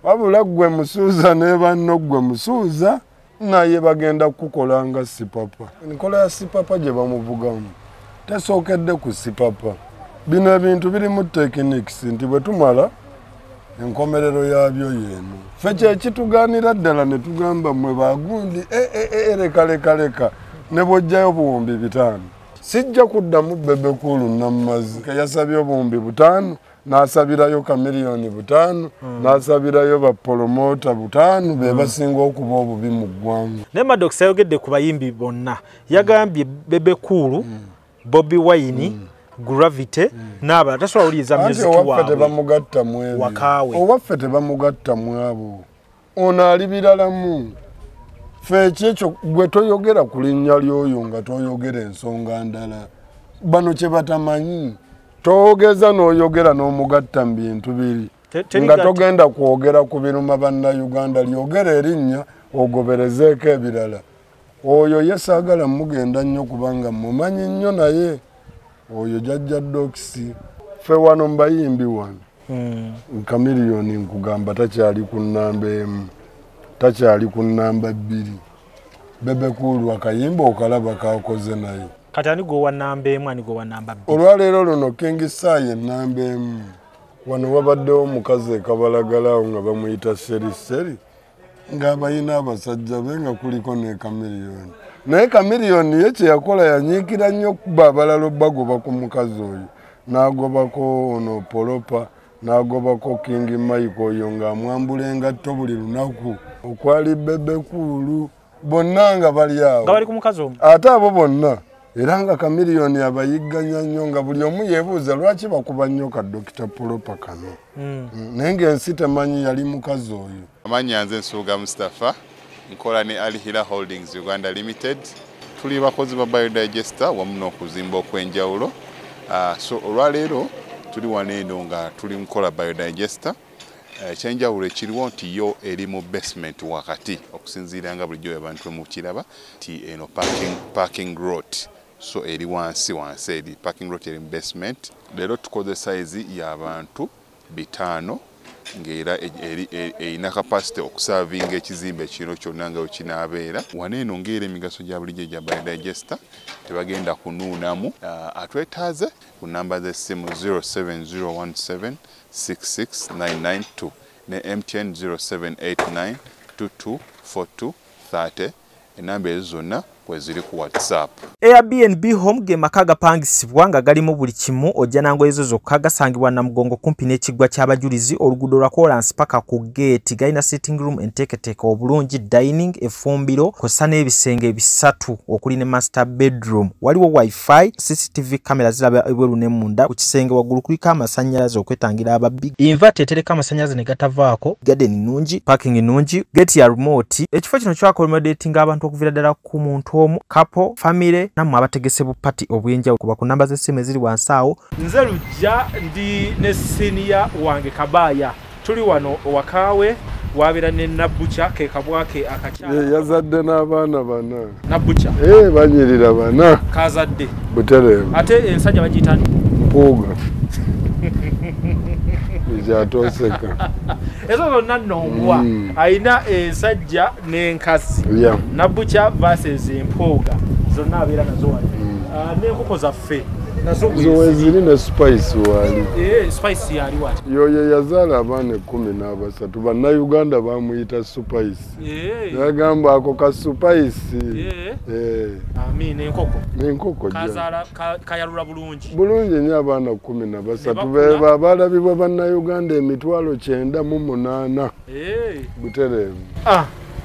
wabula gwe musuuza ne banno gwe musuuza naye bagenda kukola nga sipapa. Enkola ya sipapa gye bamuvugamu tesookedde ku sipapa. Bino ebintu birimu techniques nti bwe tumala enkomerero yabyo yeeno. Ffe kyekitugaanira ddala ne tugamba mmwe bagundi leka ne bw'ojjayo obuwumbi 5. Sijja kuddamu Bebe Cool Namazzi yasabye obuwumbi 5 n'asabirayo kamiliyoni 5 n'asabirayo bapromota 5 be basinga okuba obubi mu ggwanga. Ne Maddox yayogedde ku bayimbi bonna yagambye Bebe Cool, Bobi Wine, Gravity n'abalala tasobola owuliriza music waabwe. Owaffe tebamugatta mu ebyo. Owaffe tebamugatta mu abo. Ono ali biralamu. Ffe ekyo gwe toyogera ku linnya ly'oyo nga toyogera ensonga ndala. Bano kye batamanyi. Toogeza n'oyogera n'omugatta mu bintu biri. Nga togenda kwogera ku biruma bannayuganda lyogera erinnya ogoberezeeko ebirala. Oyo ye saagala mugenda nnyo kubanga mumanyi nnyo naye. Oyo Jajja Doxy. Ffe wano mbayimbi wano. Kamiliyoni nkugamba takyali ku nnamba 1. Takyali ku nnamba 2. Bebe Cool akayimba okalaba kakoze naye. Kati ani gwe wa nnamba 1 ani gwe wa nnamba 2? Olwaleero luno King Saye nnamba 1. Wano wabaddewo omukazi Kabalagalawo nga bamuyita Seri nga bayina abasajja be nga kuliko ne Kamiliyoni. Naye Kamiliyoni ye kye yakola yanyiikira nnyo okuba abalala bagoba ku mukazi oyo. N'agobako ono Polopa, n'agobako King Mike oyo ng'amwambula engatto buli lunaku. Okwali Bebe Cool bonna nga bali awo. Nga bali ku mukazi omu. Ate abo bonna era nga Kamiliyoni abayigganya nnyo nga buli omu yeebuuza lwaki bakuba nnyo ka Dr. Polopa kano. Naye ng'ensi temanyi yali mukazi oyo. Amannya nze Nsuuga Mustafa, nkola ne Alihira Holdings Uganda Limited. Tuli bakozi ba Biodigester wamu n'okuzimba okw'enjawulo. So olwaleero tuli wano eno nga tuli nkola Biodigester. Ekyenjawulo ekiriwo nti yo eri mu basement wakati okusinziira nga bulijjo abantu mu kiraba ti eno parking lot. So eri wansi eri parking lot eri mu basement. Leero tukoze size y'abantu 5 ng'era erina capacity okusavinga ekizimbe kino kyonna nga wekinaabeera. Wano eno ng'era emigaso gya bulijjo gya Biodigester tebagenda kunuunamu. Atwetaaze ku namba z'essimu 07017669992 ne MTN 0789224230. Enamba ezo zonna bwe ziri ku WhatsApp. Airbnb home ge maka gapangisibwa nga galimu buli kimu ojja nango ezo zokka gasangibwa Namugongo kumpi n'ekiggwa ky'abajulizi oluguudo lwa Kolansi paka ku gate. Galina sitting room enteeketeeke obulungi, dining, effumbiro kw'ossa n'ebisenge 3 okuli ne master bedroom. Waliwo wifi, CCTV kamera ziraba ebweru ne munda. Ku kisenge waggulu kuliko amasannyalaze okwetangira ababbi. Inverter etereka amasannyalaze ne gatavaako. Garden nnungi, parking nnungi, gate ya remote. Ekifo kino kyakolmodatinga abantu okuviira ddala ku muntu omu, couple, family namwe abategese bu party obwenjawulo. Kuba ku namba z'essimu eziri wansi awo. Nze Lujja ndi ne senior wange Kabaya. Tuli wano Owakaawe wabeera ne Nabbucha ke kabwake akakyala. Yazadde n'abaana 4. Nabbucha. Banyirira 4. Kazadde. Butereemu. Ate ensajja bagiyita ni? Mpuuga. Ijatoseka. Ezo zonna nnongwa. Ayina ensajja n'enkasi. Nabbucha versus Empuuga. Zonna abeera nazo wano. N'enkoko zaffe. Zo ziri ne Spice wali. Spice yali wati. Yoye yazaala abaana 13. Bannayuganda bamuyita Spice. Yagamba ako ka Spice. N'enkoko. N'enkoko. Kazaala kayalula bulungi. Bulungi nnyo abaana 13 be abalabibwa bannayuganda 908. Butereemu.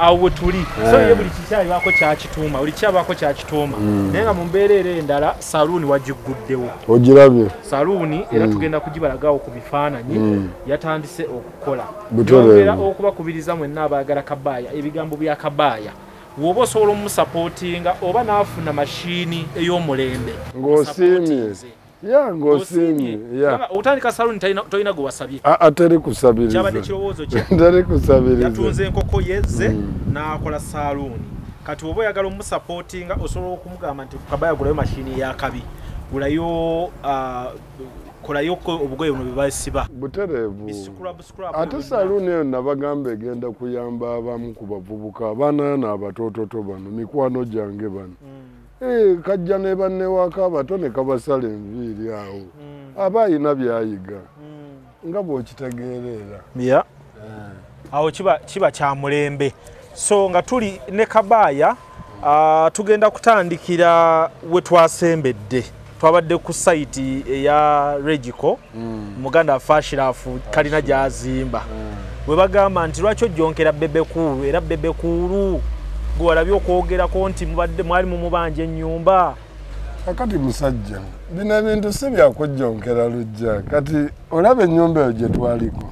Awo tuli. So ye buli kikyali bako kya kituuma. Buli kyabako kya kituuma. Naye nga mu mbeerera endala saluuni wagiguddewo. Ogirabye? Saluuni era tugenda kugibalagawo ku bifaananyi yatandise okukola. Yongera okubakubiriza mwenna abaagala Kabaya ebigambo bya Kabaya. Woba osobola omusapootinga oba n'afuna mashiini ey'omulembe. Ng'osiimye. Ng'osiimye. Otandika saluuni tolina gwe wasabye. Ateri kusabiriza. Kyabadde kirowoozo kye. Teri kusabiriza. Yatunze enkoko yezze n'akola saluuni. Kati oba oyagala omusapootinga osobola okumugamba nti Kabaya gulayo mashiini ey'akabi. Gulayo kola yoko obugoye buno bebasiba buterevu ate saluni eyo nabagamba egenda kuyamba abamu ku bavubuka abaana n'abatoototo bano mikwano gyange bano kajja ne banne waka abato ne kabasala enviiri awo aba ayina byayiga nga bw'okitegeerera awo kiba kya mulembe. So nga tuli ne Kabaaya tugenda kutandikira we twasembedde. Twabadde ku site eya Regiko muganda Fashirafu kalina gyazimba we bagamba nti lwaki ojjonkera Bebekulu era Bebekulu gwalabye okwogerako nti mubadde mwali mu mubanje ennyumba akati musajja bino ebintu si byakujjonkera lujja kati olaba ennyumba eyo gye twaliko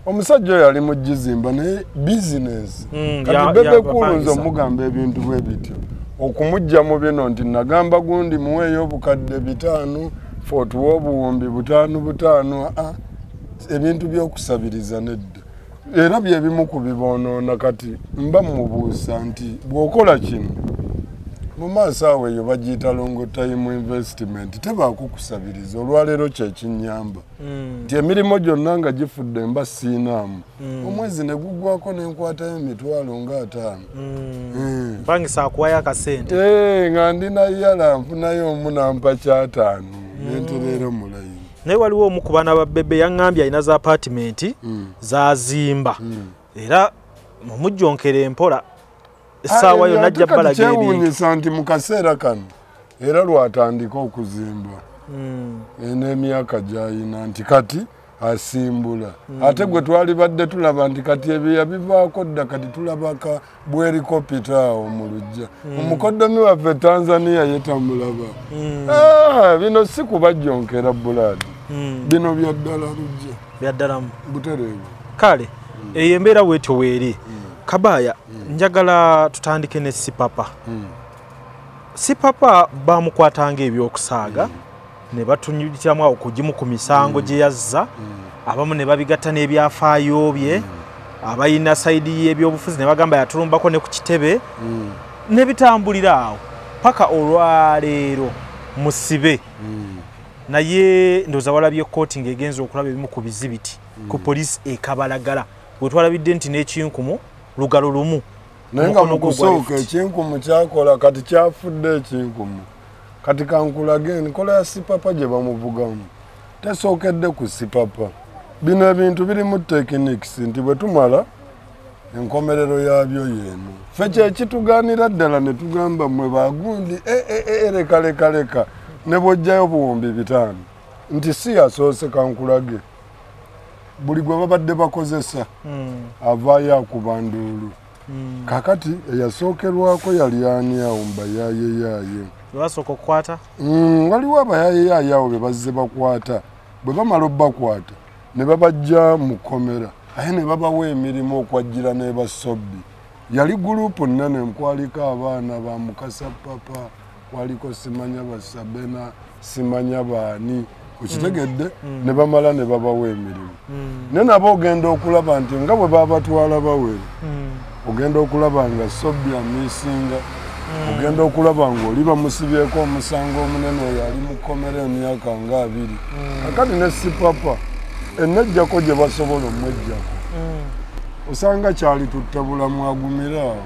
omusajja oyo ali mu gizimba ne business kati Bebekulu nze omugamba ebintu bwe bityo okumujja mu bino nti nagamba gundi muweeyo obukadde 5 fotuwa obuwumbi 5 ebintu by'okusabiriza nedda era bye bimu ku bibonoona kati mba mubuusa nti bw'okola kino mu maaso awo eyo bagiyita longo time investment tebaako kusabiriza olwaleero kyekinnyamba nti emirimu gyonna nga gifudde mba siinaamu omwezi ne guggwako n'enkwatayo emitwalo nga 5 mpangisa akuwayo akasente nga ndina yala nfunayo omu nampa 5 nentereera mulayi naye waliwo omu ku baana ba Bebe yaŋŋambye alina za apartment zazimba era mumujjonkera empola essaawa yonna ajja bbalaga ebintu kyewuunyisa nti mu kaseera kano era lwatandika okuzimba n'emyaka gy'ayina nti kati asimbula ate gwe twali badde tulaba nti kati ebyo yabivaako dda kati tulabaka bwerikopita awo mu lujja omukoddomi waffe Tanzania yetamulaba bino si kubajjonkera bulaadi bino byaddala lujja byaddalamu butereevu kale eyo embeera bwetyo weeri Kabaaya njagala tutandike ne Sipapa Sipapa bamukwatanga ebyokusaaga ne batunyuliramu awo kugimu ku misango gye yazza abamu ne babigatta n'ebyafaayo bye abayina sayidi y'ebyobufuzi ne bagamba yatulumbako ne ku kitebe ne bitambulira awo paka olwaleero musibe naye ndoza walabye kooti ng'egenza okulaba ebimu ku bizibiti ku poliisi ekabalagala bwe twalabidde nti n'ekinkumu lugalo lumu naye nga mu kusooka ekinkumu kyakola kati kyafudde ekinkumu kati kankulage enkola ya Sipapa gye bamuvugamu tesookedde ku Sipapa bino ebintu birimu techniques nti bwe tumala enkomerero yabyo yeeno ffe kyekitugaanira ddala ne tugamba mmwe bagundi leka ne bw'ojjayo buwumbi 5 nti si yasoose kankulage buli gwe babadde bakozesa avaayo akuba nduulu kakati eyasookerwako yali ani awo mbayaayeyaye lwasooka okukwata waliwo abayaayeyaye awo be bazze bakwata bwe bamala obbakwata ne babajja mu kkomera aye ne babawa emirimu okwajjira n'ebasobbi yali gurupu nnene kwaliko abaana ba Mukasa Papa waliko simanya basabena simanya baani okitegedde ne bamala ne babawa emirimu ne nabo ogenda okulaba nti nga bwe babatwala bawere ogenda okulaba nga sobbi amisinga ogenda okulaba ng'oli bamusibyeko omusango omunene oyo ali mu kkomera emyaka nga 2 kakati ne Sipapa enejjako gye basobola omwejjako osanga kyali tuttabulamu agumira awo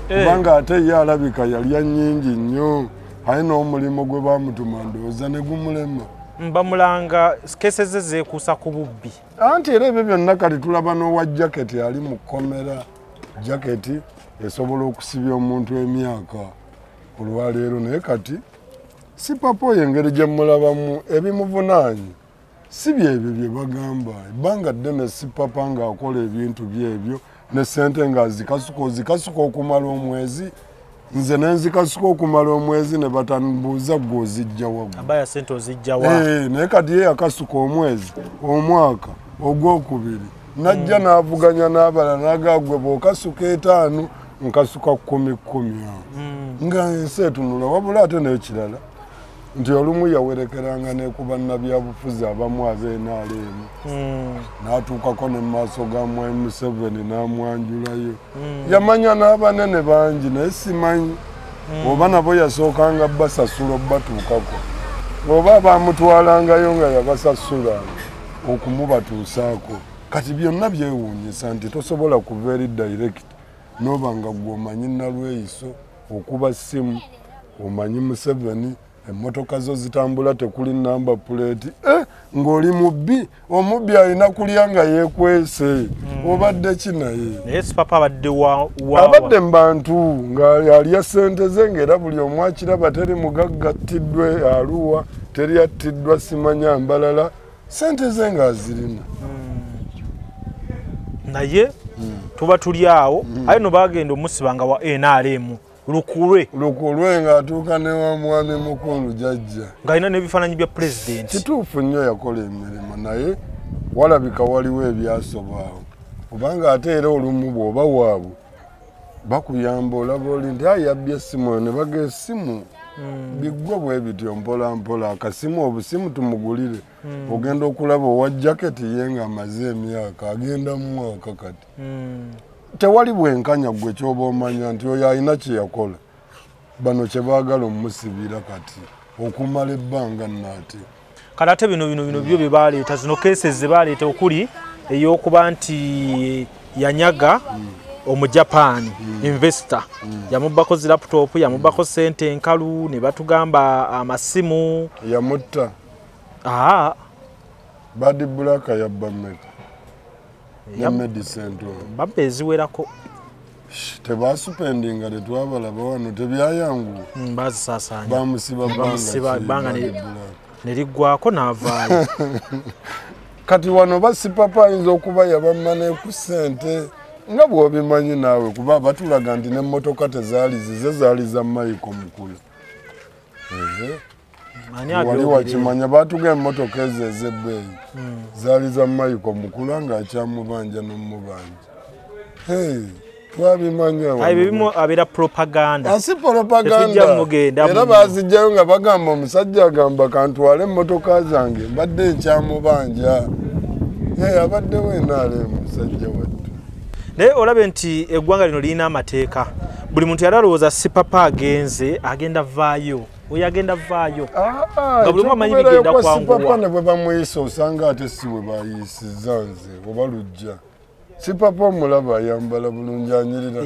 kubanga ate ye alabika yali annyingi nnyo aye n'omulimu gwe bamutuma ndowooza ne gumulema bamulanga kese ze zeekuusa ku bubbi anti era ebyo byonna kati tulaba n'owa jaketi ali mu kkomera jaketi esobola okusibya omuntu emyaka olwaleero naye kati Sipapa oyo engeri gye mulabamu ebimuvunaanyi si byebyo bye bagamba ebbanga ddene Sipapa ng'akola ebintu byebyo ne ssente ng'azikasuka okumala omwezi nze nenzikasuka okumala omwezi ne batambuuza gwe ozijja wagwe abaya sente ozijja wa naye kati ye yakasuka omwezi omwaka ogwokubiri najja n'avuganya n'abala n'agagwe bw'okasuka 5 nkasuka 10 awo nga ensi etunula wabula ate n'ekirala nti olumu yawerekeranga ne ku bannabyabufuzi abamu ab'NRM n'atuukako ne mu maaso ga Mwai Museveni n'amwanjulayo yamanya n'abanene bangi naye simanyi oba nabo yasookanga basasula obbatuukako oba bamutwalangayo nga yabasasula okumubatuusaako kati byonna byewuunyisa nti tosobola kuva eri direct noba nga gwomanyi Nalweyiso okuba ssimu omanyi Museveni emmotoka zo zitambula tekuli namba plate ng'oli mubbi omubbi alina kulya nga yeekwese obadde kinaye yes papa abadde abadde mu bantu nga alya ssente ze ng'era buli omu akiraba teri mugagga attiddwe Arua teri attiddwa simanya Mbalala ssente ze ng'azirina naye tuba tuli awo aye no bagenda omusibanga wa NRM lukulwe ng'atuuka ne wa mwami mukulu jjajja ng'alina n'ebifaananyi bya president kituufu nnyo yakola emirimu naye walabika waliwo ebyasobaawo kubanga ate era olumu bw'oba waabwe bakuyamba olaba oli nti yabbye essimu eyo ne baga essimu biggwe bwe bityo mpola mpola akasimu obusimu tumugulire ogenda okulaba owa jaketi ye ng'amaze emyaka agenda muwaka kati tewali bwenkanya gwe kyoba omanya nti oyo alina kye yakola bano kye baagala omusibira kati okumala ebbanga nnaate kale ate bino byo bye baleeta zino cases ze baleeta okuli ey'okuba nti yanyaga omujapani investor yamubbako zi laptop yamubbako sente enkalu ne batugamba amasimu yamutta Badi Bulaka yabba mmeka ya medicine babbe eziwerako tebasupendinga tetwabalaba wano tebyayangu bazisasanya bamusiba banga neriggwako n'avaayo kati wano basipapa ayinza okuba yabamane ku ssente nga bw'obimanyi naawe kuba batulaga nti n'emmotoka tezaali zize zaali za Michael Mukulu wali wakimanya batuga emmotoka ezo ez'ebbeeyi zaali za Michael Mukulu ng'akyamubanja n'omubanja twabimanya bimu abeera propaganda asi propaganda era baazijjayo nga bagamba omusajja agamba kantwale emmotoka zange mbadde nkyamubanja abaddewo enaale musajja wattu naye olabe nti eggwanga lino lirina amateeka buli muntu yali alowooza si papa agenze agenda vaayo oyo agenda vaayo nga buli omu amanyi bigenda kwanguwa ne bwe bamuyisa osanga ate si bwe bayisizza nze oba lujja si papa omulaba ayambala bulungi anyirira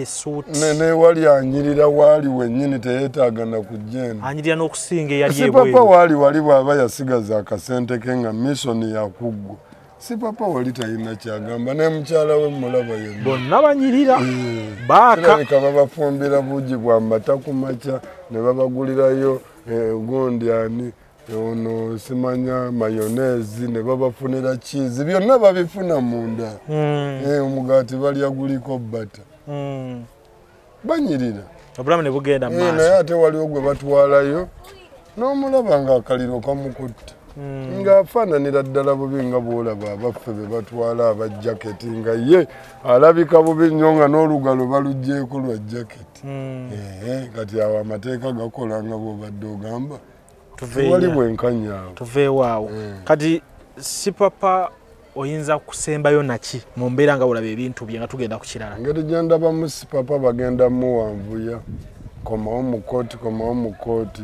newali anyirira waali wennyini teyeetaaga na kujjenda anyirira n'okusinga eyali si papa wali bw'aba yasigaza akasente ke nga misoni yakuggwa si papa wali talina kyagamba ne mukyala we mulaba yenna bonna banyirira baaka babafumbira bugi bwa mata ku makya ne babagulirayo gundi ani ono simanya mayonezi ne babafunira cheese byonna babifuna munda omugaati balya guliko bata banyirira obulamu ne bugenda maaso naye ate waliwo gwe batwalayo n'omulaba nga akaliro kamukutta ng'afaananira ddala bubi nga bw'olaba abaffe be batwala abajaketi nga ye alabika bubi nnyo nga n'olugalo baluggyeko lwa jaketi kati awo amateeka gakola nga bw'obadde ogamba wali bwenkanyaawo tuveewaawo kati si papa oyinza kusembayo naki mu mbeera nga olaba ebintu bye nga tugenda ku kirala ngeri gye ndabamu si papa bagenda muwanvuya komawo mu kooti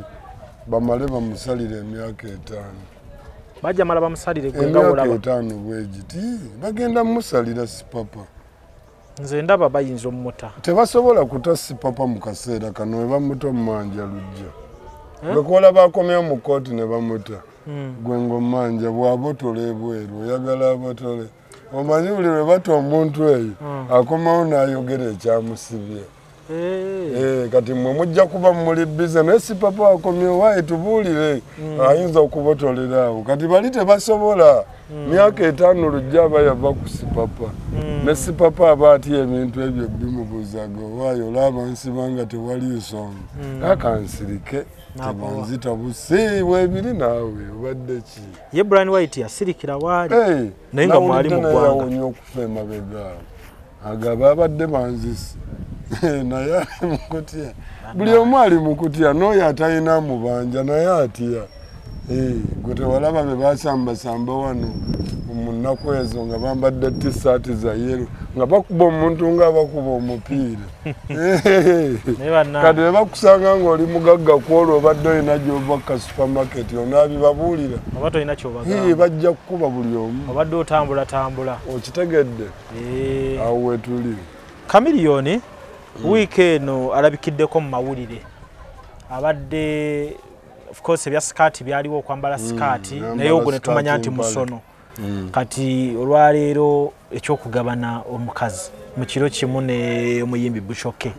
bamale bamusalire emyaka 5 bajja mala bamusalire emyaka 5 bwegiti bagenda musalira si papa nze ndaba bayinza omutta tebasobola kuta si papa mu kaseera kano we bamuta omumanja lujja lwekola bakomyewo mu kooti ne bamuta gwe ng'omanja bw'abotola ebweru oyagala abotole omanyi buli lwe bata omuntu eyo akomawo n'ayogera ekyamusibye kati mmwe mujja kuba muli bize naye si papa akomyewo aye tubuulire ayinza okubotolera awo kati bali tebasobola myaka 5 lujja aba yava ku si papa ne si papa aba atya ebintu ebyo bimubuuzaga owaayo olaba nsibanga tewali nsonga akansirike tebanzita busi bwebiri naawe obadde ki ye Brian White yasirikira waali naye nga mwali mu ggwanga nawonya okufa emabega agaba abadde banzisi naye ali mukutya buli omu ali mukutya n'oyo atalina mubanja naye atya gwe tewalaba be basambasamba wano munaku ezo nga bambadde t-shirt za yero nga bakuba omuntu nga bakuba omupiira kati ne bakusanga ng'oli mugagga kwolwo obadde olina gy'ova ka supermarket onaabibabuulira oba tolina kyobagamba bajja kukuba buli omu obadde otambulatambula okitegedde awo wetuli Chameleone wiiki eno alabikiddeko mu mawulire abadde of course ebya skati byaliwo okwambala skati naye ogwo ne tumanya nti musono kati olwaleero ekyokugabana omukazi mu kiro kimu ne omuyimbi Bushoke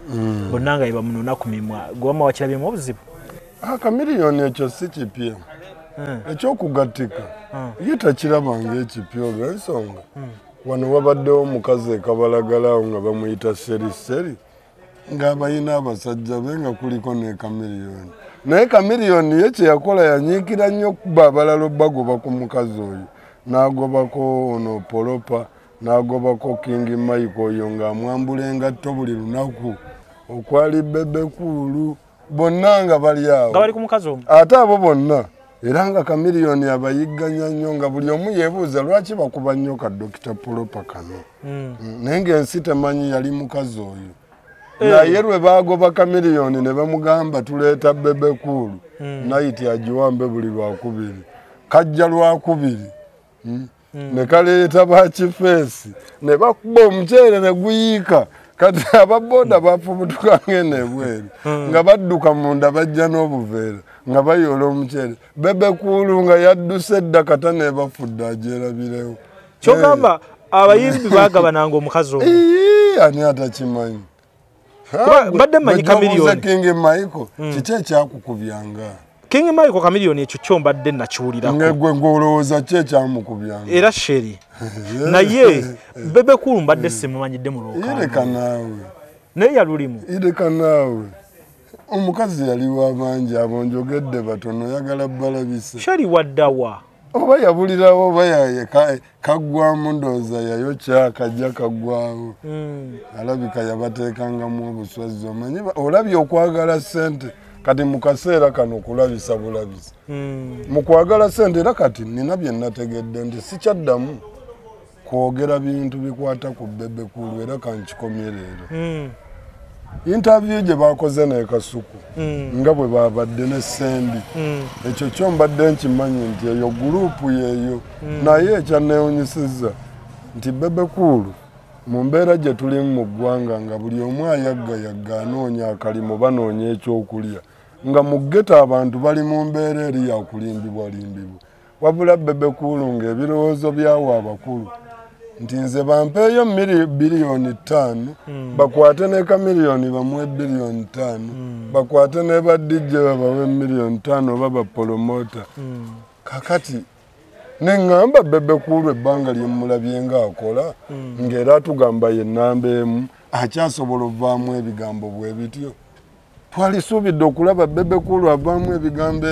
bonna nga bamunona ku mimwa gwama wakirabyemu obuzibu Chameleone ekyo si kipya ekyokugatika ye takirabanga ekipya olw'ensonga wano wabaddewo omukazi ekabalagalawo nga bamuyita seriseri ng'abayina abasajja be nga kuliko ne Chameleone naye Chameleone ye kye yakola yanyiikira nnyo okuba abalala bagoba ku mukazi oyo n'agobako ono Polopa n'agobako King Mike oyo ng'amwambula engatto buli lunaku okwali Bebe Cool bonna nga bali awo nga bali ku mukazi omu ate abo bonna era nga Chameleone abayigganya nnyo nga buli omu yeebuuza lwaki bakuba nnyo ka Dr. Polopa kano naye ng'ensi temanyi yali mukazi oyo naye lwe bagoba Chameleone ne bamugamba tuleeta Bebe Cool nayiti agiwambe buli lwakubiri kajja lwakubiri ne kaleeta bakifeesi ne bakuba omuceere ne guyiika kati ababoda bafubutuka ng'enebweru nga badduka munda bajja n'obuveera nga bayoola omuceere Bebe Cool nga yadduse edda kata ne bafudde agyerabirewo kyogamba abayimbi baagabananga omukazi omu ani atakimanyi mbadde mmanyi Chameleone King Michael kiki ekyakukubyanga King Michael Chameleone ekyo kyo mbadde nakiwulirako ngegwe ng'olowooza ki ekyamukubyanga era sheri naye Bebe Cool mbadde simumanyidde mu lwokaano ireka naawe naye yalulimu ireka naawe omukazi yali w'abangi abo njogedde batono yagala balabisa sheri waddawa oba yabulirawo oba kaggwamu ndooza yayokya kajja kaggwawo alabika yabateekangamu obuswazi omanyi olabye okwagala ssente kati mu kaseera kano kulabisa bulabisa mu kwagala ssente era kati nina bye nategedde nti sikyaddamu kwogera bintu bikwata ku Bebe Cool era kankikomye leero interview gye bakoze ne Kasuku nga bwe babadde ne Sendi ekyo kyo mbadde nkimanyi nti eyo gurupu yeeyo naye ekyanneewunyisizza nti Bebe Cool mu mbeera gye tulimu mu ggwanga nga buli omu ayaggayagga anoonya akalimo banoonya ekyokulya nga mu ggeto abantu bali mu mbeera eri yakulimbibwalimbibwa wabula Bebe Cool ng'ebirowoozo byawo abakulu nti nze bampeeyo bilioni 5 bakwate ne Chameleone bamuwe bilioni 5 bakwate ne ba DJ babawe milioni 5 oba bapromota kakati neŋŋamba Bebe Cool ebbanga lyemmulabye ng'akola ng'era atugamba ye nnamba emu akyasobola ovaamu ebigambo bwe bityo twalisuubidde okulaba Bebe Cool avaamu ebigambo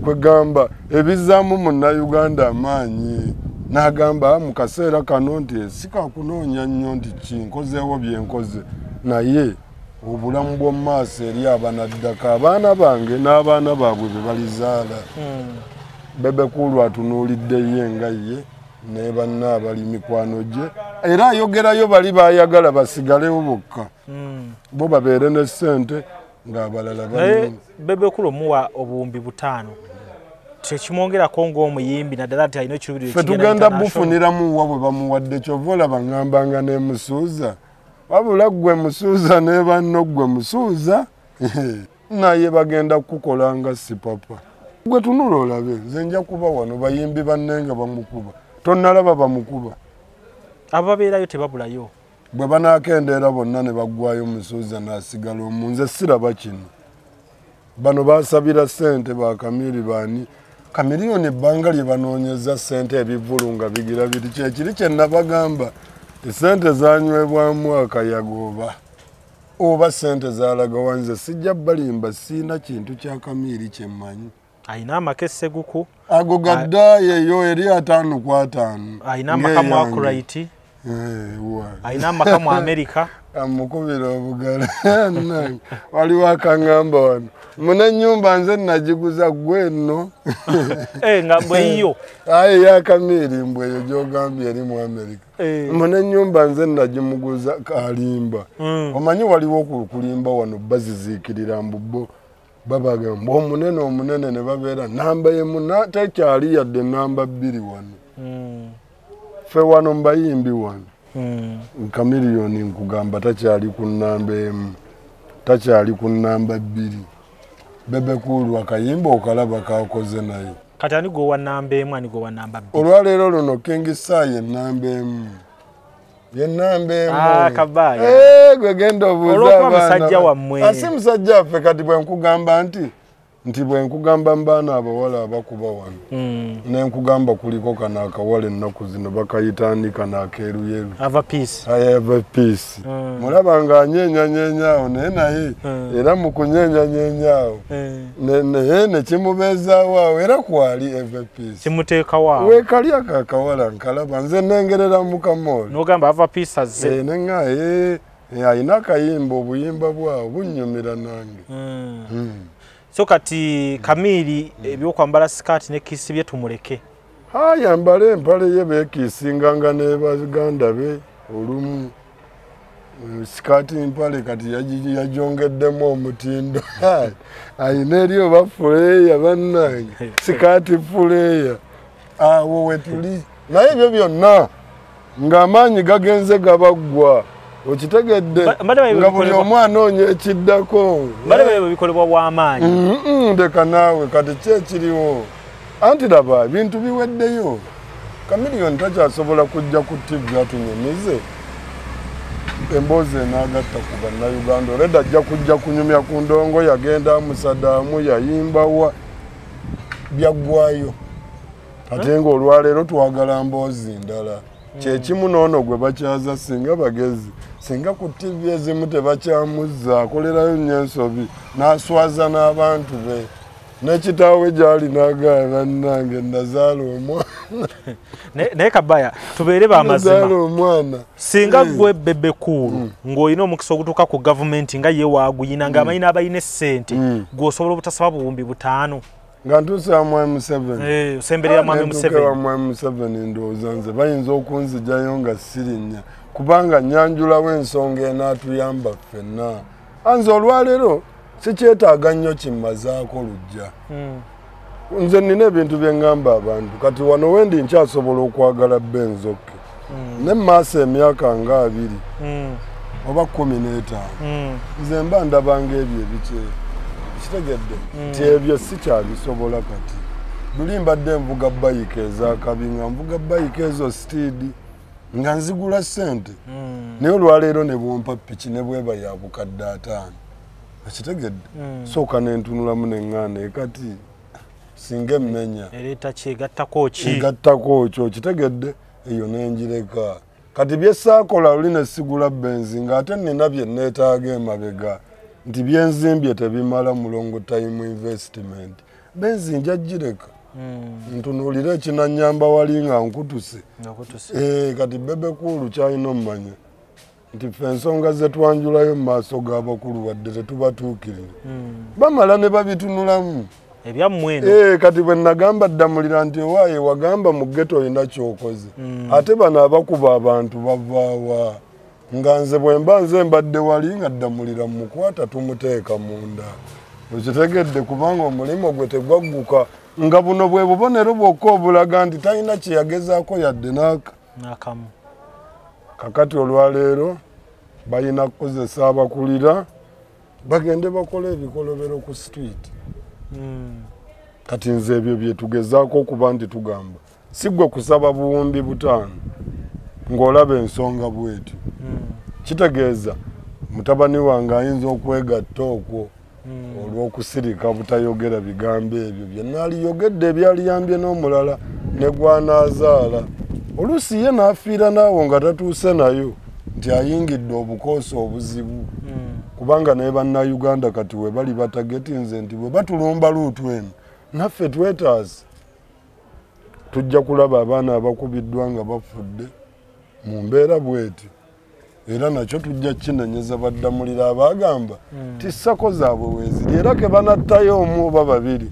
kwegamba ebizzaamu munnayuganda amaanyi n'agamba mu kaseera kano nti sikakunoonya nnyo nti kinkozeewo bye nkoze naye obulamu bw'omu maaso eri abanaddaka abaana bange n'abaana baabwe be balizaala Bebe Cool atunuulidde ye nga ye ne banna abali mikwano gye era ayogerayo bali baayagala basigalewo bokka bo babeere ne ssente ng'abalala naye Bebe Cool omuwa obuwumbi 5 tekimwongerako ng'omuyimbi naddala ati alina ekirubiriro ffe tugenda bufuniramu wa bwe bamuwadde kyova olaba ŋŋambanga ne musuuza wabula ggwe musuuza ne banno ggwe musuuza naye bagenda kukola nga sipapa gwe tunula olabe nze nja kuba wano bayimbi banne nga bamukuba tonnalaba bamukuba abo babeerayo tebabulayo bwe banaakendeera bonna ne baggwayo musuuza n'asigala omu nze siraba kino bano baasabira ssente ba Chameleone Chameleone ebbanga lye banoonyeza ssente ebivulu nga bigira biti kyekiri kye nabagamba essente zanywebwamu akayaga oba ssente zaalaga wanze sijja balimba siina kintu kya Chameleone kye mmanyi ayina amakese guku ago gaddaye yo eri 5 ku 5 ayina amakamu akuraiti ayina amakamu Amerika amukubira obugala waliwo akangamba wano Muna nyumba nze najiguza gweno. Nga bweyo. Aye ya Kamiri mbweyo gyogambye eri mu America. Muna nyumba nze nagimuguza kalimba. Omanyi waliwo kulimba wano bazizikirira mbubbo. Babaga omunene ne babeera namba yemuna takyali yadde namba 2 wano. Fe wano mbayimbi wano. Kamiliyoni nkugamba takyali ku namba emu. Takyali ku namba 2. Bebe Cool akayimba okalaba kakoze naye. Kati ani go wa namba emu ani go wa namba 2. Olwaleero luno King Saye namba emu. Ye namba emu. Kabaya. Gwe genda obuuza olwokuba musajja wammwe. Asi musajja affe kati bwe nkugamba nti bwe nkugamba mbaana abawala abakuba wano. Ne nkugamba kuliko kana akawala ennaku zino bakayitandika n'akeeruyeru. Have a peace. Have a peace. Mulaba nga anyenyanyeenyaawo naye era mu kunyenyanyeenyaawo ne kimubeezaawo awo era kwali have a peace. Kimuteekawo awo. Weekali akawala nkalaba nze nengerera Mukama oyo. N'ogamba have a peace azze. Nenga ayina akayimba obuyimba bwawo bunnyumira nange. So kati Kamiri ebyokwambala skirt ne kisi bye tumuleke. Yambale empale ye beekisinganga ne baganda be olumu. Skirt empale kati yajongeddemu omutindo. Ayina eri oba fuleya bannange. Skirt fuleya. Awo wetuli. Naye ebyo byonna ng'amaanyi gagenze gabaggwa. Okitegedde nga buli omwana onye ekiddako. Bale bikolebwa w'amaanyi. Ndeka naawe kati kyekiriwo. Anti laba ebintu biweddeyo. Kamiliyoni takyasobola kujja ku TV atunyumize. Emboozi enaagatta ku bannayuganda. Olwedda ajja kujja kunyumya ku ndongo yagenda Musadaamu yayimbawa byaggwayo. Ate ng'olwaleero twagala mboozi ndala. Kyekimu noono gwe bakyaza singa bagezi. Singa ku TV ezimu tebakyamuzza akolerayo nnyo ensobi n'aswaza n'abantu be. N'ekitaawe gy'ali n'agaya bannange nazaala omwana. Naye Kabaya tubeere b'amazima. Nazaala omwana. Singa gwe Bebe Cool ng'olina omukisa ogutuuka ku gavumenti nga ye waaguyina ng'amayina abayina essente gw'osobola obutasaba buwumbi 5. Nga ntuusa Mwami Museveni. Osemberera Mwami Museveni. Ntuuka Mwami Museveni ndowooza nze bayinza okunzijayo nga sirinnya. Kubanga nyanjulawo ensonga enaatuyamba ffenna. Anze olwaleero sikyetaaga nnyo kimmazaako lujja. Nze nina ebintu bye ngamba abantu. Kati wano wendi nkyasobola okwagala Benzoke. Ne maaso emyaka nga 2 oba 15. Nze mba ndabanga ebyo ebikye. Kitegedde nti ebyo sikyabisobola kati. Buli mbadde nvuga bayika ezakabi nga nvuga bayika ezo steedi nga nzigula ssente. Naye olwaleero ne bwompa piki ne bweba ya bukadde 5. Kitegedde sooka nentunulamu neŋŋaana kati singa emmenya ereeta kyegattako ki egattako kyo kitegedde eyo nenjireka. Kati bye saakola luli ne sigula benzi ng'ate nina bye neetaaga emabega nti byenzimbye tebimala mulongo time investment. Benzi njagireka ntunuulire ekinannyamba wali nga nkutuse. Kati Bebe Cool kyalina omumanya nti ffe ensonga ze twanjulayo mu maaso g'abakulu wadde tetubatuukirira. Bamala ne babitunulamu. Ebyammwe kati bwe nagamba ddamulira nti owaaye wagamba mu ghetto olina kyokoze. Ate bano abakuba abantu bavaawa. Nga nze bwe mba nze mbadde wali nga ddamulira mukwata tumuteeka munda. Okitegedde kubanga omulimu gwe tegwagguka. Nga buno bwe bubonero bwokka obulaga nti talina kye yagezaako yadde n'akamu. Kakati olwaleero balina kukozesa abakulira bagende bakole ebikolobero ku street. Kati nze ebyo bye tugezaako okuba nti tugamba. Si gwe kusaba buwumbi 5 ng'olaba ensonga bwetyo. Kitegeeza mutabani wange ayinza okwegatta okwo olw'okusirika butayogera bigambo ebyo byonna aliyogedde ebyaliyambye n'omulala ne gwanaazaala. Oluusi ye n'afiira naawo nga tatuuse nayo nti ayingidde obukoosi obuzibu. Kubanga naye bannayuganda kati we bali batagetinze nti bwe batulumba luutu eno naffe twetaaze. Tujja kulaba abaana abakubiddwa nga bafudde mu mbeera bweti. era nakyo tujja kinenyeza baddamulira abagamba tissako zaabwe weeziri era ke banattayo omu oba babiri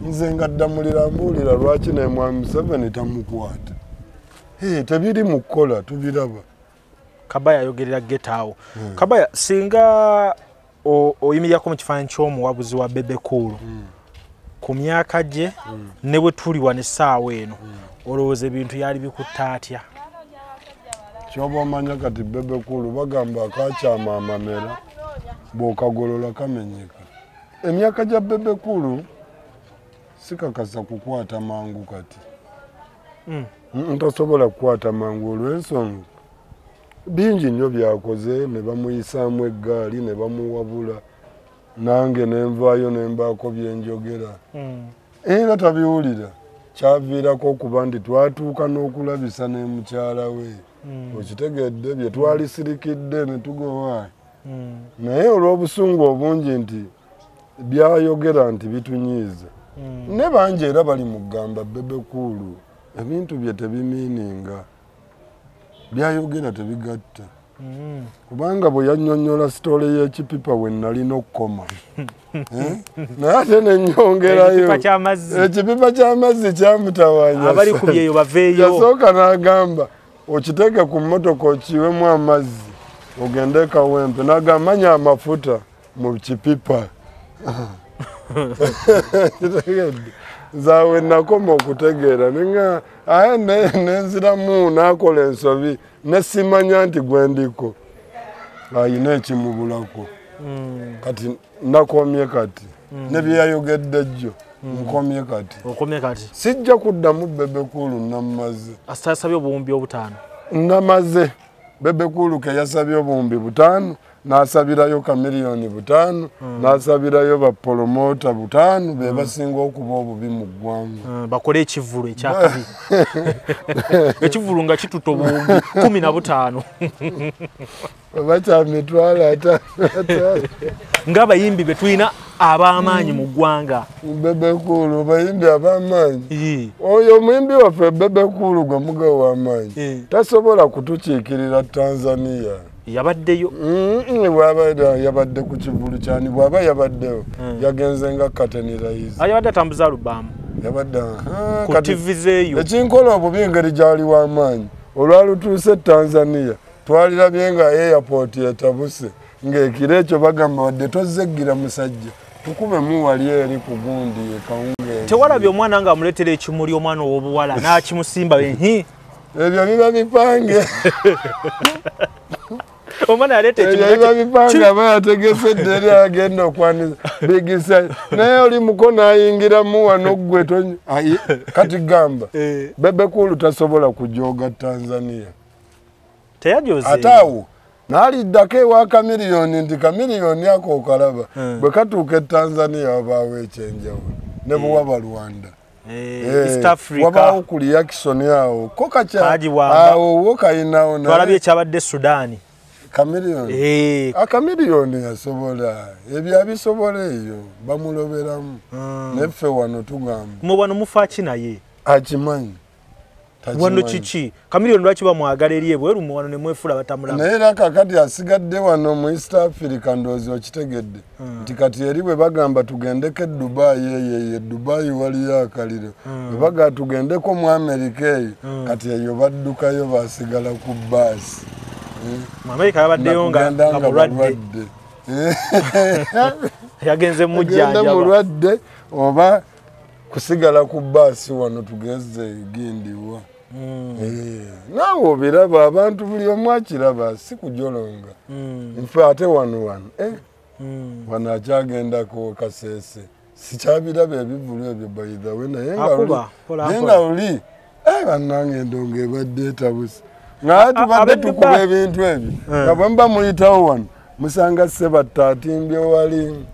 nze nga ddamulira mbuulira lwaki ne mwami Museveni tamukwata tebiri mu kukola tubiraba. Kabaya ayogerera getaawo. Kabaya singa oyimiryako mu kifaananyi ky'omuwabuzi wa Bebe Cool ku myaka gye ne bwe tuli wano essaawa eno olowooza ebintu yali bikutta atya? Kyoba omanya kati Bebe Cool bagamba akakyama amamera bw'okagolola kamenyeka. Emyaka gya Bebe Cool sikakasa kukwata mangu kati. Ntasobola kukwata mangu olw'ensonga bingi nnyo byakoze ne bamuyisaamu eggaali ne bamuwabula nange ne nvaayo ne mbaako bye njogera era tabiwulira kyaviirako okuba nti twatuuka n'okulabisa ne mukyala we okitegedde bye twalisirikidde ne tugowa naye olw'obusungu obungi nti byayogera nti bitunyiiza ne bangi era bali mu kugamba Bebe Cool ebintu bye tebimiininga byayogera tebigatta kubanga bwe yannyonnyola sitole y'ekipipa we nalina okukoma naye ate ne nnyongerayo ekipipa ky'amazzi kyamutawanya abalikubyeyo baveeyo yasooka n'agamba okiteke ku mmotoka okiwemu amazzi ogende Kawempe n'agamba manya amafuta mu kipipa zaawe nakoma okutegeera ninga aye nenziramu n'akola ensobi ne simanya nti gwe ndiko ayina ekimubulako kati nakomye kati ne byeyayogedde jjo nkomye kati sijja kuddamu Bebe Cool namaze asasabye obuwumbi 5 namaze Bebe Cool ke yasabye obuwumbi 5 n'asabirayo kamiliyoni 5 n'asabirayo bapromota 5 be basinga okuba obubi mu ggwanga bakole ekivulu ekyakabi ekivulu nga kituta obuwumbi 15 bakyamitwala ata ng'abayimbi be tulina ab'amaanyi mu ggwanga. Bebe Cool bayimbi ab'amaanyi oyo omuyimbi waffe Bebe Cool gwe mugawo w'amaanyi tasobola kutukiikirira Tanzania yabaddeyo yabadde ku kivulu kyani bw'aba yabaddeyo yagenze nga Kateni Rayizi yabadde atambuza alubamu yabadde ku TV zeeyo ekinkola obubi engeri gyali w'amaanyi olwalutuuse Tanzania twalirabye nga airport etabuse ng'ekiro ekyo bagamba wadde tozeggira musajja tukubemu wali eri ku gundi ekawungeezi tewalabye omwana nga amuleetera ekimuli omwana ow'obuwala n'akimusimba ebyo biba bipange omwana yaleeta ekimuli aba yategese dderi agenda okwaniza bigisa naye oli muko n'ayingiramu wano ggwe kati gamba Bebe Cool tasobola kujooga Tanzania teyajoze ate awo n'aliddako ewa kamiliyoni nti kamiliyoni ako okalaba bwe katuuka e Tanzania wabaawo ekyenjawulo ne buwaba Rwanda East Africa wabaawo ku reaction awo ko awo wo kayinawo twalabye ekyabadde Sudan kamiliyoni akamiliyoni yasobola ebyo abisobola eyo bamuloberamu neffe wano tugamba mu wano mufaaki naye akimanyi wano kiki kamiliyoni lwaki bamwagala eri ebweru mu wano ne mwefula batamulaba naye era kakati asigadde wano mu East Africa ndowooza okitegedde nti kati eri bwe bagamba tugendeko Dubai eyo Dubai waliyo akaliro bwe bagamba tugendeko mu America eyo kati eyo baddukayo basigala ku baasi mu America yabaddeyo nga mulwadde yagenze mujjanja mulwadde oba kusigala ku baasi wano tugeze gindiwa naawe obiraba abantu buli omu akiraba si kujolonga nfe ate wano wano akyagendako Kasese sikyabiraba ebivulu ebyo bayidawe naye nga oli bannange endongo ebadde etabuse nga tubadde tukuba ebintu ebyo nga bwe muba muyitawo wano musanga Sebatta atimbye wali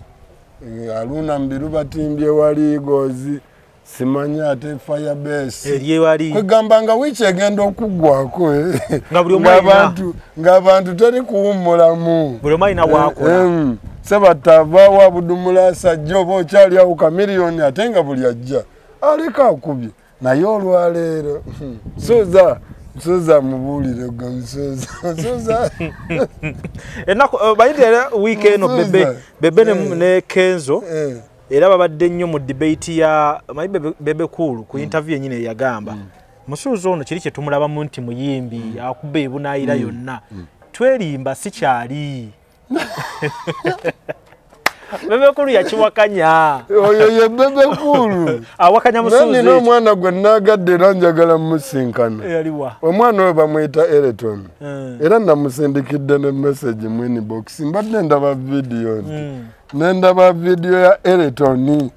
Aluna Mbiru batimbye wali Gozi simanya ate Firebase eriye wali kwegamba nga wiiki egenda okuggwako ng'abantu teri kuwummulamu buli omu alina waakola Sebatta avaawo abudumula asajja oba okyali awo kamiliyoni ate nga buli ajja aleka akubye naye olwaleero suuza Musoza mubulire go musoza. Enako bayidde weekend no bebe ne Kenzo. Era babadde nnyo mu debate ya bebe cool ku interview yenyine yagamba. Musuuzo ono kiri kye tumulabamu nti muyimbi akubbe ebunayira yonna. Twerimba si kyali. Bebe kulu yakiwakanya. Oyo ye bebe kulu. Awakanya Musuuzo. Nani omwana gwe nagadde nanjagala musinkana. Yaliwa. Omwana we bamuyita Eleton. Era namusindikidde ne message mu inbox. Mbadde ndaba video. Nendaba video ya Eleton.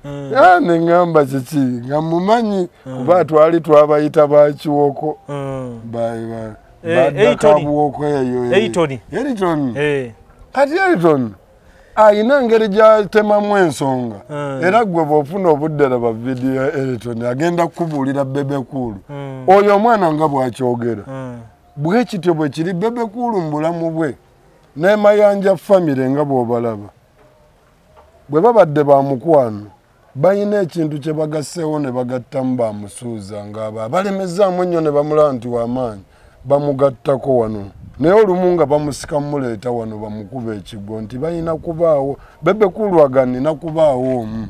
Nengamba kiki nga mumanyi kuba twali twabayita bakiwoko. Badakabuwoko eyo. Eleton. Kati Eleton. Ayina ngeri gyatemamu ensonga. Era gwe bw'ofuna obudde laba video ya Eleton agenda kubuulira bebe kulu. Oyo omwana nga bw'akyogera. Bwe kityo bwe kiri bebe kulu mu bulamu bwe. Ne Mayanja family nga bw'obalaba. Bwe babadde ba mukwano bayina ekintu kye bagasseewo ne bagattamu bamusuuza ng'aba balemezaamu ennyo ne bamulaba nti w'amaanyi bamugattako wano. Naye olumu nga bamusika muleeta wano bamukuba ekigo nti balina kubaawo bebe kulu aganina kubaawo omu.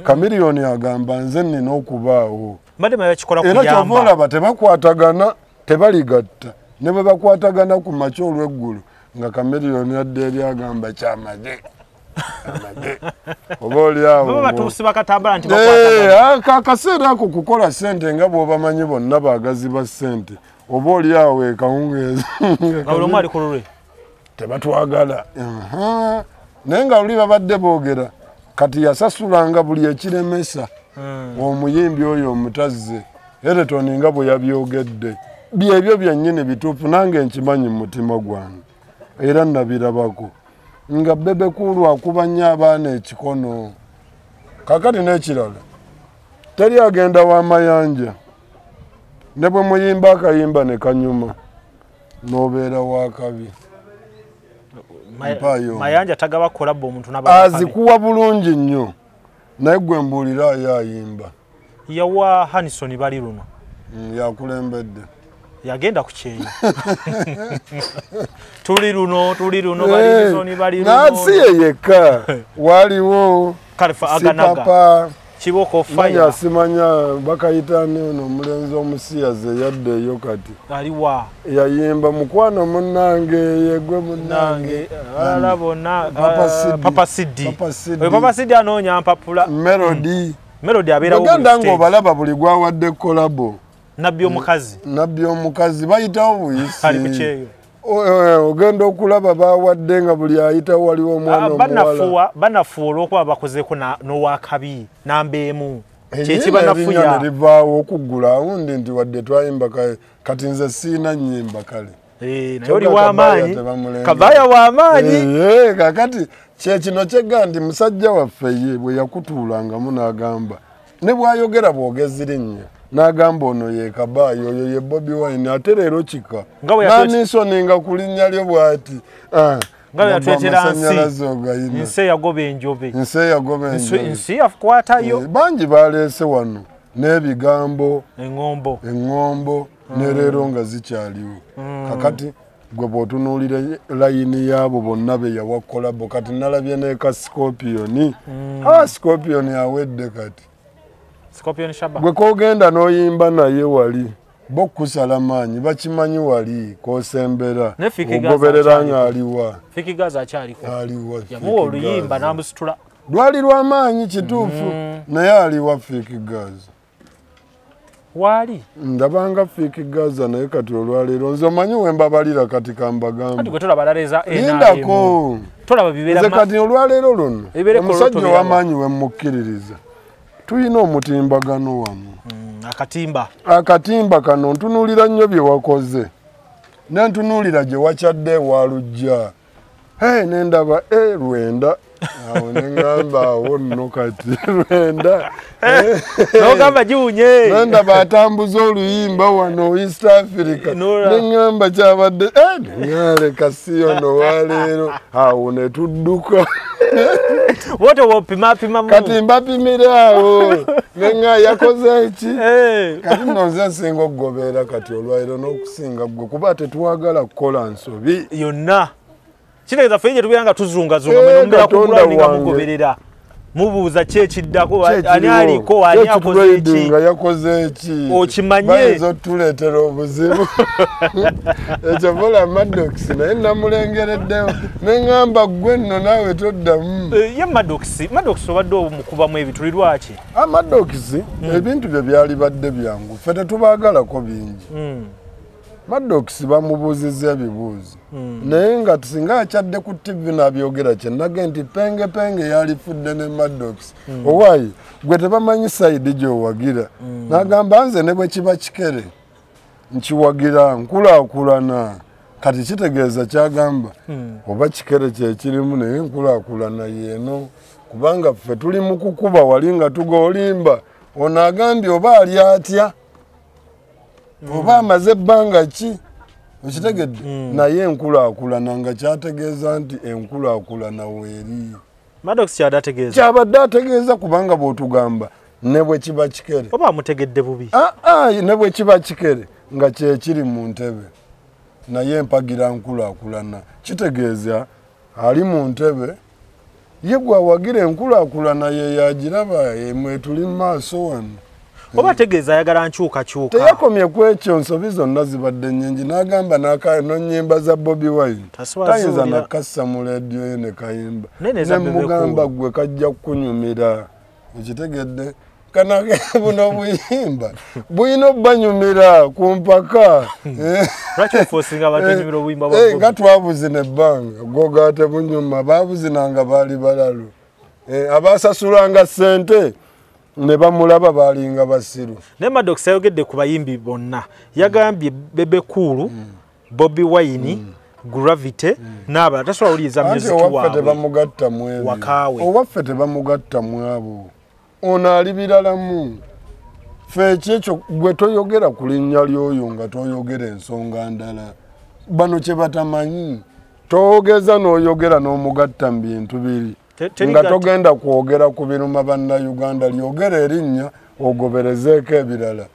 Kamiliyoni agamba nze nnina okubaawo. Era kyova olaba tebakwatagana tebaligatta. Ne bwe bakwatagana ku makya olw'eggulu nga Kamiliyoni adde eri agamba kyamaje. Oba oli awo. Baba batuusi bakatambala nti bakwatagana. Akaseera ako kukola ssente nga bw'obamanyi bonna baagazi ba ssente. Oba oli awo ekawungeezi. Nga omwali ku lulwe. Tebatwagala. Naye nga luli babadde boogera kati yasasulanga buli ekiremesa. Omuyimbi oyo omutazze. Eleton nga bwe yabyogedde. Byebyo byennyini bituufu nange nkimanyi mu mutima gwange. Era nabirabako. Nga bebe kulu akuba nnyo abaana ekikono. Kakati n'ekirala. Teri agenda wa Mayanja. Ne bwe muyimba akayimba ne kanyuma. N'obeera wa kabi. Mayanja tagaba kolabo omuntu n'abantu. Azikuwa bulungi nnyo. Naye gwe mbuulira ayimba. Yawa Hanison bali luno. Yakulembedde. Yagenda ku kyeyo. Tuli luno bali luno. Nasi yeka. Waliwo. Kalifa aganaga. Papa. Kiboko fire. Manya simanya bakayita neno mulenzo omusiyaze yadde yokati. Aliwa. Yayimba mukwano munnange yegwe munnange. Alabona Papa Sidi. Papa Sidi anonya mpapula. Melody abera ubu. Baganda ngo balaba buli gwawadde kolabo. Nabyo mukazi bayitawo buyisi. Ali kucheyo. Ogenda okulaba bawadde nga buli ayita waliwo omwana omuwala. Banafuula okuba bakozeeko n'owakabi nambeemu. Kyekiba nafuya. Livaawo okuggula awundi nti wadde twayimba kati nze siina nnyimba kale. Naye oli w'amaanyi. Kabaaya w'amaanyi. Kakati kyekino kyegga nti musajja waffe ye bwe yakutuulangamu n'agamba. Ne bw'ayogera bwogezi linnya. N'agamba ono ye Kabaayi oyo ye Bobi Wine ate leero kika. N'anisoninga ku linnya lyo bw'ati. Nga yatwetera nsi yagoba enjobe. Nsi yakwatayo. Bangi baleese wano n'ebigambo. Eŋŋombo ne leero nga zikyaliwo. Kakati gwe bw'otunuulira layini yaabo bonna be yawa kolabo kati nalabye n'eka Scorpion. Scorpion awedde kati. Scorpion Shaba. Gwe kogenda n'oyimba naye wali. Bo kusala maanyi bakimanyi wali kosembera. Ogoberera nga aliwa. Fiki Gaza akyaliko. Aliwa. Yamuwa oluyimba n'amusitula. Lwali lwa maanyi kituufu. Naye aliwa Fiki Gaza. Wali? Ndabanga Fiki Gaza naye kati olwaleero. Nze omanyi we mbabalira kati kambagamba. Kati gwe tolabalaleza Lindako. Tolaba bibeera nze kati olwaleero luno. Omusajja w'amaanyi we mukkiririza. Tuyina omutimbagano wamu. Akatimba kano ntunuulira nnyo bye wakoze. Ne ntunuulira gye wakyadde walujja. Nendaba Lwenda. Awo ne ngamba awo nno kati Lwenda. N'ogamba giwunye. Nendaba atambuza oluyimba wano East Africa. Ne ngamba kyabadde ngale kasi ono waleero. Awo ne tudduka. wote wopima mu kati mbapimirawo nenga yakoze eki kati nonze singa okugobera kati olwairo n'okusinga gwe kuba tetuwagala kukola nsobi yonna kitegeeza ffe tubiranga tuzungazunga mwenombera kugulaninga mugoberera mubuuza kyekiddako ani aliko ani akoze eki nga yakoze eki okimanye bayinza otuleetera obuzibu ekyo bola Maddox naye namulengereddewo neŋŋamba gwe nno naawe toddamu ye Maddox obadde omukubamu ebituli lwaki Maddox ebintu bye byali badde byangu ffe tetubaagalako bingi Maddox bamubuuzizza ebibuuzo naye nga tusinga akyadde ku TV n'abyogera kyennage nti penge yalifudde ne Maddox owaayi gwe tebamanyi sayidi gy'owagira n'agamba nze ne bwe kiba kikere nkiwagira nkulaakulana kati kitegeeza kyagamba oba kikere kyekirimu naye nkulaakulana yeeno kubanga ffe tuli mu kukuba wali nga tugoolimba ono agambye oba ali atya oba amaze ebbanga ki okitegedde naye enkulaakulana nga kyategeeza nti enkulaakulana weeri Maddox kyabadde ategeeza kubanga bw'otugamba ne bwe kiba kikere oba amutegedde bubi ne bwe kiba kikere nga kyekiri mu ntebe naye empagira nkulaakulana kitegeeza ali mu ntebe ye gwe awagira enkulaakulana ye yagiraba emwe tuli mu maaso wano oba tegeeza ayagala nkyukakyuka teyakomye ku ekyo nsobi zonna zibadde nnyingi n'agamba n'ennyimba za Bobi Wine tayinza nakassa mu leediyo ye ne kayimba nemugamba gwe kajja kukunyumira ekitegedde kanage buno buyimba buyina obbanyumira ku mpaka nga twabuzina ebbanga goga tebunyuma babuzinanga baali balalu abasasulanga ssente ne bamulaba balinga basiru ne Maddox ayogedde ku bayimbi bonna yagambye Bebe Cool Bobi Wine Gravity n'abalala tasobola kuwuliriza music waabwe owaffe tebamugatta mu abo ono ali biralamu ffe kyekyo gwe toyogera ku linnya ly'oyo nga toyogera ensonga ndala bano kye batamanyi toogeza n'oyogera n'omugatta mu bintu biri nga togenda kwogera ku biruma bannayuganda lyogera erinnya ogoberezeeko ebirala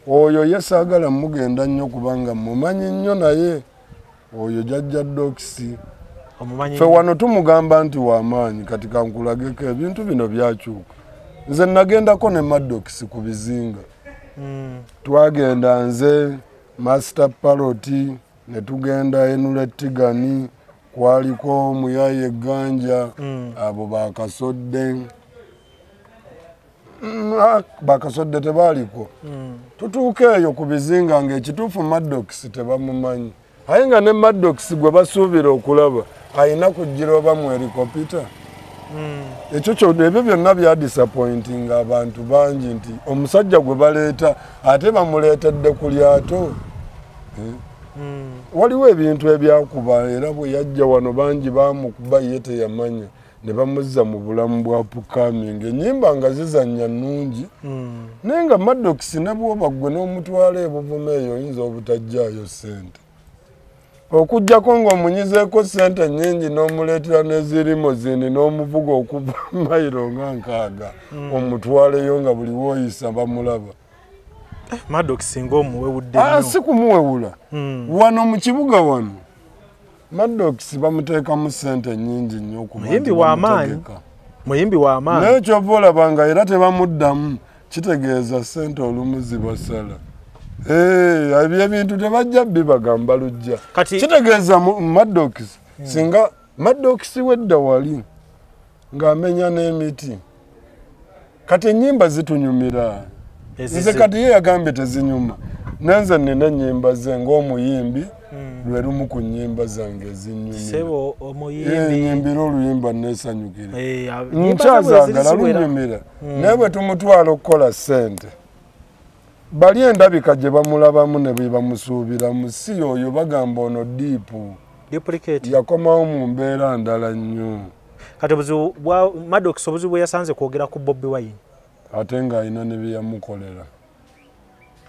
oyo ye saagala mugenda nnyo kubanga mumanyi nnyo naye oyo jjajja Dox ffe wano tumugamba nti w'amaanyi kati kankulageko ebintu bino byakyuka nze nagendako ne Maddox ku bizinga twagenda nze Master Paroti ne tugenda Enuletigani kwaliko Muyaye Ganja abo bakasodde tebaaliko tutuuka eyo ku bizinga ng'ekituufu Maddox tebamumanyi aye nga ne Maddox gwe basuubira okulaba ayina kujjira oba mu helikopita ekyo ebyo byonna bya disappointing abantu bangi nti omusajja gwe baleeta ate bamuleetedde ku lyato waliwo ebintu ebyakuba era bwe yajja wano bangi bamukuba ye teyamanya ne bamuzza mu bulamu bwa pukaminga ennyimba nga zizannya nnungi naye nga Maddox ne bwoba ggwe n'omutwala ebuvume eyo oyinza obutajjaayo ssente okujjako ng'omunyizeeko ssente nnyingi n'omuleetera n'ezirimo zini n'omuvuga okuva mayiro nga 6 omutwaleyo nga buli w'oyisa bamulaba Maddox singa omuwewudde nnyo si kumuwewula wano mu kibuga wano Maddox bamuteekamu ssente nnyingi nnyo muyimbi w'amaanyi naye kyova olabanga era tebamuddamu kitegeeza ssente olumu zibasala ebyo ebintu tebajja bibagamba lujja kitegeeza Maddox singa Maddox wedda wali ng'amenya n'emiti kati ennyimba zitunyumira nze kati ye yagambye tezinyuma nenze nina ennyimba ze ng'omuyimbi lwe lumu ku nnyimba zange ezinyumira nyimbira oluyimba neesanyukira nkyazaagala lunyumira naye bwe tumutwala okukola ssente bali endabika gye bamulabamu ne bwe bamusuubiramu si oyo bagamba ono diipu yakomawo mu mbeera ndala nnyo kati Maddox obuzibu bwe yasanze kwogera ku Bobi Wine ate ng'alina ne bye yamukolera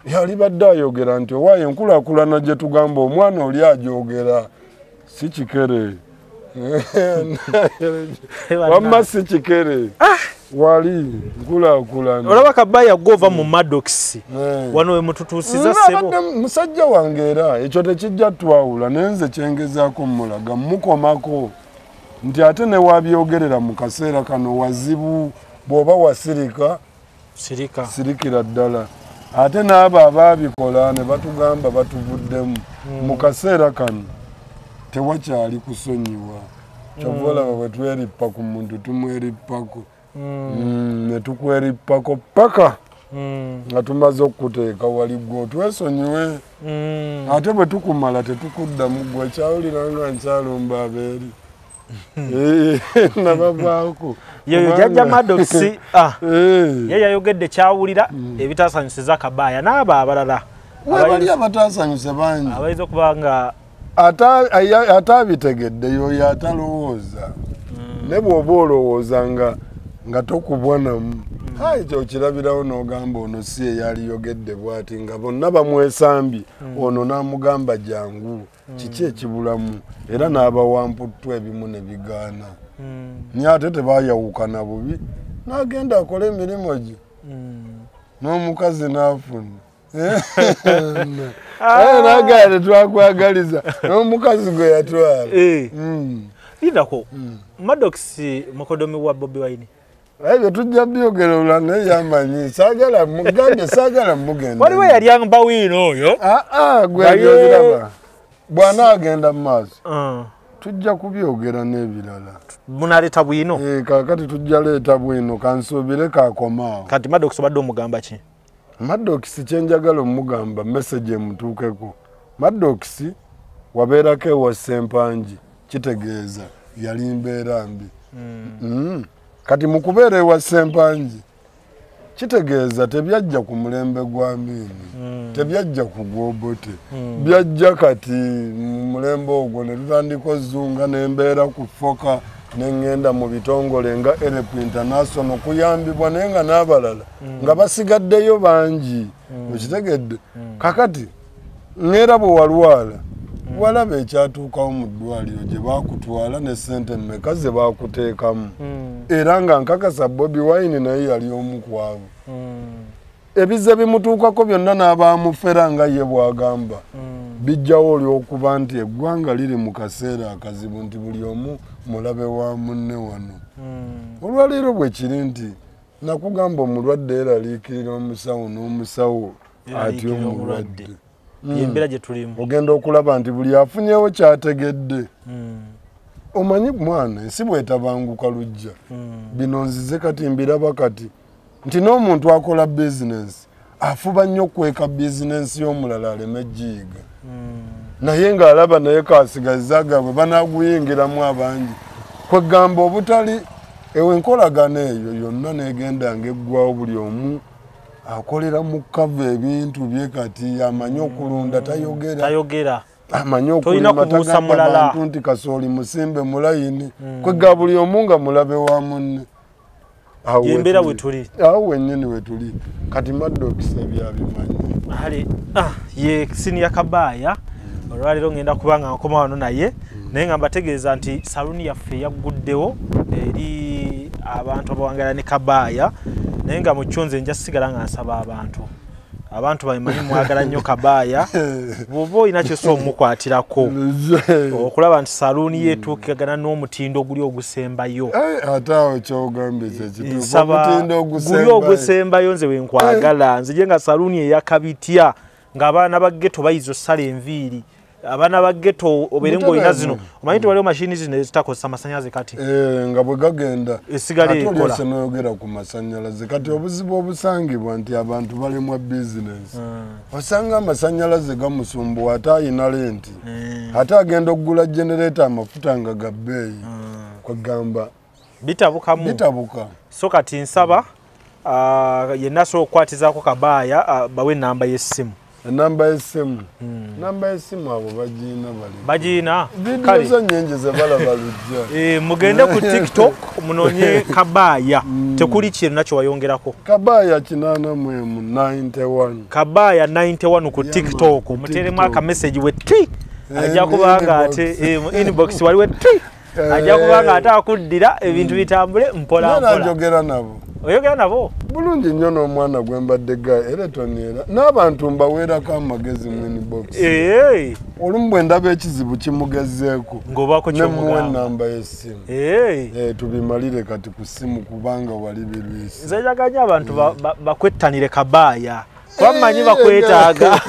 yali badde ayogera nti owaayo enkulaakulana gye tugamba omwana oli agyogera si kikere Wamma si kikere. Wali nkulakulana. Olaba Kabaya gova mu Maddox. Wano we mututusiza sebo. Musajja wange era ekyo tekijja twawula nenze kyengezaako mulaga mukomako. Nti ate ne wabyogerera mu kaseera kano wazibu bw'oba wasirika sirikira ddala. Ate n'abo abaabikola ne batugamba batuvuddemu mu kaseera kano tewakyali kusonyiwa. Kyova olaba bwe twerippa ku muntu tumwerippako ne tukwerippako paka nga tumaze okuteeka wali gwe twesonyiwe. Ate bwe tukumala tetukuddamu gwe kyawulira nga nkyalumba abeeri. Nabavaako yeyo jajja Maddox ye yayogedde kyawulira ebitaasanyusiza Kabaya n'abo abalala bali abataasanyuse bangi abayinza okuba nga ate abitegedde yoyo atalowooza ne bw'oba olowooza nga tokubwanamu ekyo kirabirawo n'ogamba ono si eyaliyogedde bw'ati nga bonna bamwesambye ono n'amugamba jangu kiki ekibulamu era n'abawamputtu ebimu ne bigaana naye ate tebayawukana bubi n'agenda akola emirimu gye n'omukazi n'afuna nagala tetwakwagaliza n'omukazi gwe yatwala lindako Maddox mukodomi wa Bobi Wine ebyo tujja byogera olula naye yamanyi saagala mugambye saagala mugenda waliwo yali amba wiino oyo gwe yabiraba bw'anaagenda mu maaso tujja kubyogera n'ebirala munaleeta bwino kakati tujja leeta bwino kansuubire kakomaawo kati Maddox obadde omugamba ki Maddox kyenjagala omugamba message emutuukeko Maddox wabeerako ewa Ssempanji kitegeeza yali mbeera mbi kati mu kubeera ewa Ssempanji kitegeeza tebyajja ku mulembe gwa Mini tebyajja ku Gwobote byajja kati mu mulembe ogwo ne tutandika ozzunga n'embeera ku foka n'engenda mu bitongole nga Help International kuyambibwa naye nga n'abalala nga basigaddeyo bangi okitegedde kakati ng'era bwe walwala walaba ekyatuukawo mu ddwaliro gye baakutwala ne ssente mmeka ze baakuteekamu era nga nkakasa Bobi Wine naye yali omu ku abo ebize bimutuukako byonna n'abaamufera nga ye bw'agamba bijjawo olw'okuba nti eggwanga liri mu kaseera akazibu nti buli omu mulabe wa munne wano olwaleero bwe kiri nti nakugamba omulwadde eraliikirira omusawo n'omusawo atyo omulwadde yembeera gye tulimu ogenda okulaba nti buli afunyeewo kyategedde omanyi mwana ensi bw'etabanguka lujja bino nzize kati mbiraba kati nti n'omuntu akola bizinensi afuba nnyo okweka bizinensi y'omulala aleme giyiga naye ng'alaba naye kaasigaza gaabwe banaaguyingiramu abangi kwegamba obutali enkolagana eyo yonna n'egenda ng'eggwawo buli omu akolera mu kava ebintu bye kati amanyi okulunda tayogera amanyi okulima tagagamba abantu nti kasooli musimbe mulayini kwega buli omu nga mulabe wa munne yembeera we tuli awo wennyini we tuli kati Maddox ebyabimanyi ye senior Kabaya olwaleero ngenda kuba nga nkoma wano naye naye nga mbategeeza nti saluni yaffe yagguddewo eri abantu abawangala ne Kabaya naye nga mu kyonze nja sigala nga nsaba abantu bamanyi mwagala nnyo Kabaya bw'oba olina kyose omukwatirako okulaba nti saluuni yeetuukagana n'omutindo oguli ogusembayo ate awo kyogambye guli ogusembayo nze wenkwagala nzije nga saluuni eyakabitya ng'abaana ba ghetto bayiza ossala enviiri abaana ba ghetto obeere ng'olina zino omanyi nti waliwo mashini zino ezitakozesa masannyalaze kati nga bwe gagenda esigala ekola ate n'oyogera ku masannyalaze kati obuzibu obusangibwa nti abantu balemwa bizinensi osanga amasannyalaze gamusumbuwa ate ayina lenti ate agenda okugula genereeta amafuta nga ga bbeeyi kwegamba bitabuka so kati nsaba yenna asobola okukwatizaako Kabaya bawe enamba y'essimu enamba y'essimu namba y'essimu abo bagiina vidiyo zo nnyingi ze balaba lujja mugende ku TikTok munoonye Kabaya tekuli kintu nakyo wayongerako Kabaya 891 Kabaya 91 ku TikTok muteremu aka message we tri ajja kubanga ate inbox waliwe tri ajja kubanga ate akuddira ebintu bitambule mpola mpola. Njogera nabo. Oyogera nabo? Bulungi nnyo n'omwana gwe mbadde gaye era toniera. N'abantu mbaweerako amagezi mwini box. Olumu bwe ndaba ekizibu kimugezeeko. Ng'obaako ky'omugamba. Ne muwe nnamba y'essimu. Tubimalire kati ku ssimu kubanga wali birwisi. Nze njaganya abantu bakwettanire kabaaya. Bamanyi bakwetaaga.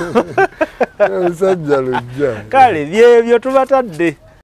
Musajja lujja. Kale byebyo tubatadde.